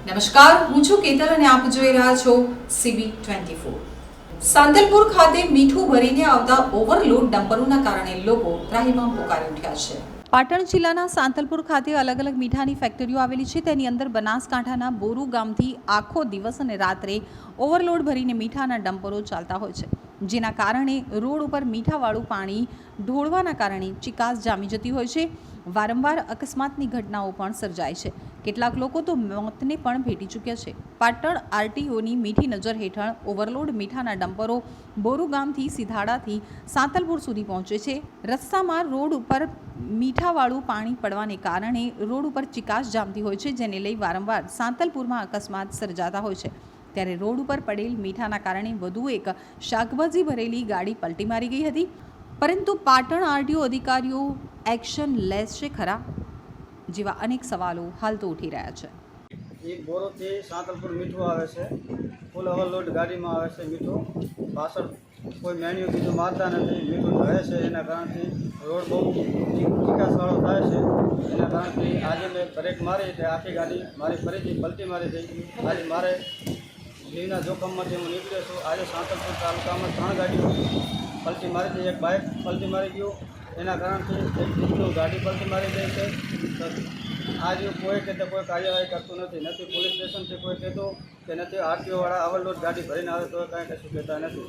નમસ્કાર, હું છું કેતલ અને આપ જોઈ રહ્યા છો CB24। સાંતલપુર ખાતે મીઠું ભરીને આવતા ઓવરલોડ ડમ્પરોના કારણે લોકો ત્રાહિમામ પોકારી ઉઠ્યા છે। પાટણ જિલ્લાના સાંતલપુર ખાતે અલગ અલગ મીઠાની ફેક્ટરીઓ આવેલી છે। તેની અંદર બનાસકાંઠાના બોરુ ગામથી આખો દિવસ અને રાત્રે ઓવરલોડ ભરીને મીઠાના ડમ્પરો ચાલતા હોય છે, જેના કારણે રોડ ઉપર મીઠાવાળું પાણી ઢોળવાના કારણે ચિકાસ જામી જતી હોય છે। વારંવાર અકસ્માતની ઘટનાઓ પણ સર્જાય છે। કેટલાક લોકો તો મોતને પણ ભેટી ચૂક્યા છે। પાટણ RTOની મીઠી નજર હેઠળ ઓવરલોડ મીઠાના ડમ્પરો બોરુ ગામથી સિધાડાથી સાંતલપુર સુધી પહોંચે છે। રસ્તામાં રોડ ઉપર મીઠાવાળું પાણી પડવાને કારણે રોડ ઉપર ચિકાસ જામતી હોય છે, જેને લઈ વારંવાર સાંતલપુરમાં અકસ્માત સર્જાતા હોય છે। ત્યારે રોડ ઉપર પડેલ મીઠાના કારણે વધુ એક શાકભાજી ભરેલી ગાડી પલટી મારી ગઈ હતી, પરંતુ પાટણ RTO અધિકારીઓ એક્શન લેશે ખરા જેવા અનેક સવાલો હાલ તો ઉઠી રહ્યા છે। એ બોરોથી સાંતલપુર મીઠું આવે છે, ફૂલ ઓવરલોડ ગાડીમાં આવે છે મીઠું। પાછળ કોઈ મેન્યુ બીજું મારતા નથી, મીઠું ઢળે છે। એના કારણથી રોડ બહુ ચિકાસવાળો થાય છે। એના કારણથી આજે મેં બ્રેક મારી એટલે આખી ગાડી મારી ફરીથી પલટી મારી થઈ। આજે મારે જીવના જોખમમાંથી હું નીકળ્યો છું। આજે સાંતલપુર તાલુકામાં 3 ગાડીઓ પલટી મારી હતી, એક બાઇક પલટી મારી ગયું। એના કારણથી એક જીપનું ગાડી પલટી મારી ગઈ છે। આજે કોઈ કહેતા કોઈ કાર્યવાહી કરતું નથી પોલીસ સ્ટેશનથી કોઈ કહેતું કે નથી RTO વાળા ઓવરલોડ ગાડી ભરીને આવે તો કાંઈ કશું કહેતા નથી।